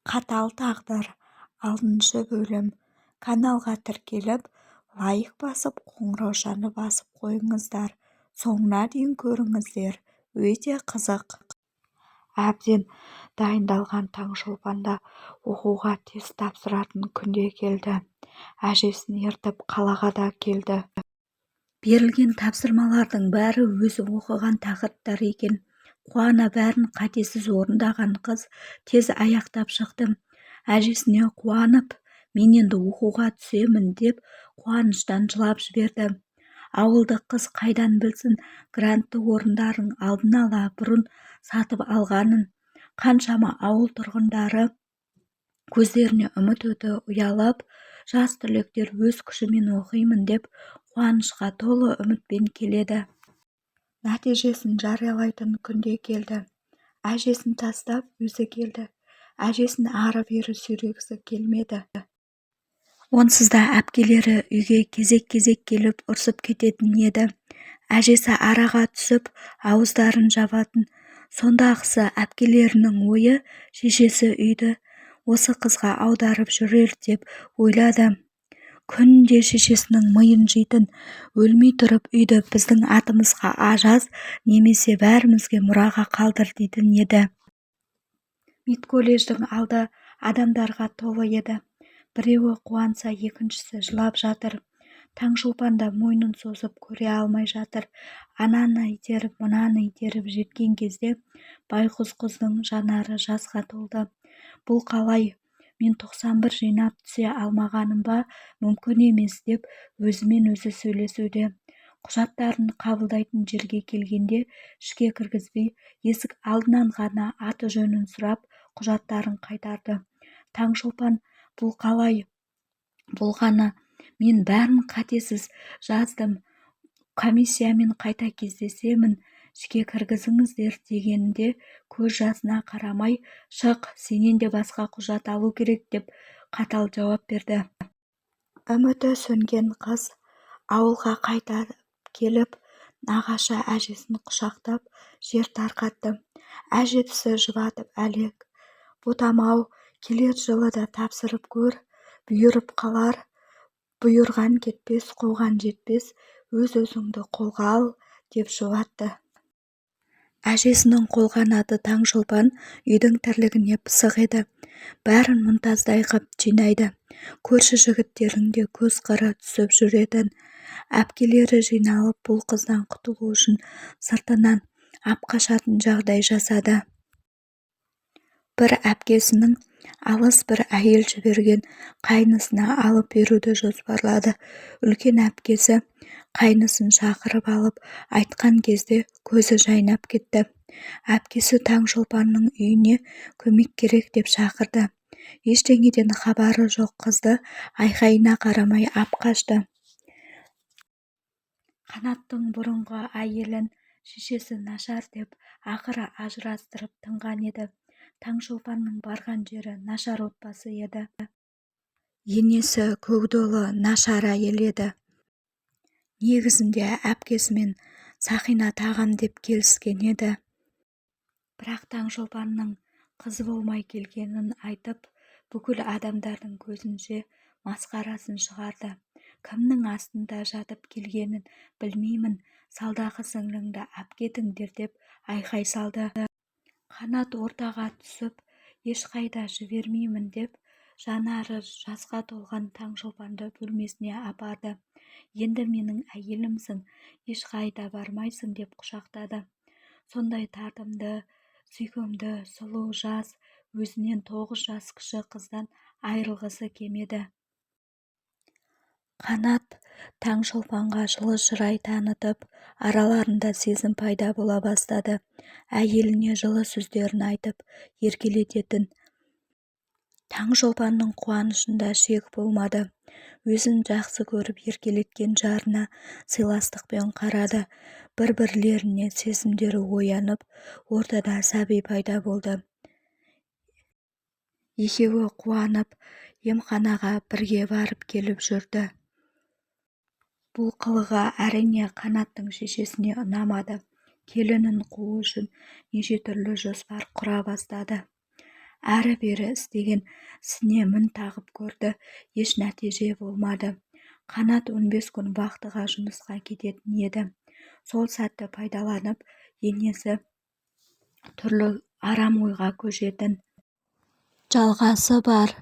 Қатал тағдыр 6 бөлім. Каналға тіркеліп, лайк басып, қоңыраушаны басып қойыңыздар. Соңына дейін көріңіздер. Өте қызық. Әбден дайындалған Таңшолпанда оқуға тест тапсыратын күнде келді. Әжесін ертіп қалаға да келді. Берілген тапсырмалардың бәрі өзі оқыған тақырыптар екен. Қуана бәрін қатесіз орындаған қыз тез аяқтап шықты. Әжесіне қуанып, мен енді оқуға түсемін деп қуаныштан жылап жіберді. Ауылдық қыз қайдан білсін грантты орындардың алдын ала бұрын сатып алғанын. Қаншама ауыл тұрғындары көздеріне үміт оты ұялап, жас түлектер өз күшімен оқимын деп қуанышқа толы үмітпен келеді. Нәтижесін жариялайтын күнде келді. Әжесін тастап өзі келді. Әжесін ары-бері сүйрегісі келмеді. Онсыз да әпкелері үйге кезек-кезек келіп ұрсып кететін еді. Әжесі араға түсіп ауыздарын жабатын. Сондағысы әпкелерінің ойы шешесі үйді осы қызға аударып жүрер деп ойлады. Күнде шешесінің миын жейтін, өлмей тұрып үйді біздің атымызға жаз немесе бәрімізге мұраға қалдыр дейтін еді. Медколледждің алды адамдарға толы еді. Біреуі қуанса, екіншісі жылап жатыр. Таңшолпан да мойнын созып көре алмай жатыр. Ананы итеріп, мынаны итеріп жеткен кезде байғұс қыздың жанары жасқа толды. Бұл қалай? Мен 91 жинап түсе алмағаным ба? Мүмкін емес деп өзімен өзі сөйлесуде. Құжаттарын қабылдайтын жерге келгенде ішке кіргізбей, есік алдынан ғана аты жөнін сұрап, құжаттарын қайтарды. Таңшолпан, бұл қалай болғаны? Мен бәрін қатесіз жаздым. Комиссиямен қайта кездесемін, ішке кіргізіңіздер дегенде көз жасына қарамай, шық, сенен де басқа құжат алу керек деп қатал жауап берді. Үміті сөнген қыз ауылға қайта келіп, нағашы әжесін құшақтап жер тарқатты. Әжесі жұбатып, әлек ботам-ау, келер жылы да тапсырып көр, бұйырып қалар, бұйырған кетпес, қуған жетпес, өз-өзіңді қолға ал, деп жұбатты. Әжесінің қолғанаты Таңшолпан үйдің тірлігіне пысық еді. Бәрін мұнтаздай қып жинайды. Көрші жігіттердің де көз қыры түсіп жүретін. Әпкелері жиналып бұл қыздан құтылу үшін сыртынан апқашатын жағдай жасады. Бір әпкесінің алыс бір әйел жіберген қайнысына алып беруді жоспарлады. Үлкен әпкесі қайнысын шақырып алып айтқан кезде көзі жайнап кетті. Әпкесі Таңшолпанның үйіне көмек керек деп шақырды. Ештеңеден хабары жоқ қызды айқайына қарамай апқашты. Қанаттың бұрынғы әйелін шешесі нашар деп ақыры ажырастырып тынған еді. Таңшолпанның барған жері нашар отбасы еді. Енесі көкдолы нашар әйел еді. Негізінде әпкесімен Сақина тағам деп келіскен еді. Бірақ Таңшолпанның қызы болмай келгенін айтып, бүкіл адамдардың көзінше масқарасын шығарды. Кімнің астында жатып келгенін білмеймін, салдағы сіңліңді әпкетіңдер деп айқай салды. Қанат ортаға түсіп, ешқайда жібермеймін деп, жанары жасқа толған Таңшолпанды бөлмесіне апарды. Енді менің әйелімсің, ешқайда бармайсың деп құшақтады. Сондай тартымды, сүйкімді, сұлу жас, өзінен 9 жас кіші қыздан айрылғысы кемеді. Қанат Таңшолпанға жылы шырай танытып, араларында сезім пайда бола бастады. Әйеліне жылы сөздерін айтып, еркелететін. Таңшолпанның қуанышында шек болмады. Өзін жақсы көріп еркелеткен жарына сыйластықпен қарады. Бір-бірлеріне сезімдері оянып, ортада сәби пайда болды. Екеуі қуанып, емханаға бірге барып келіп жүрді. Бұл қылығы әрине Қанаттың шешесіне ұнамады. Келінін қуу үшін неше түрлі жоспар құра бастады. әрі-бері істеген ісіне мін тағып көрді, еш нәтиже болмады. Қанат 15 күн вахтыға жұмысқа кететін еді. Сол сәтті пайдаланып, енесі түрлі арам ойға көшетін. Жалғасы бар.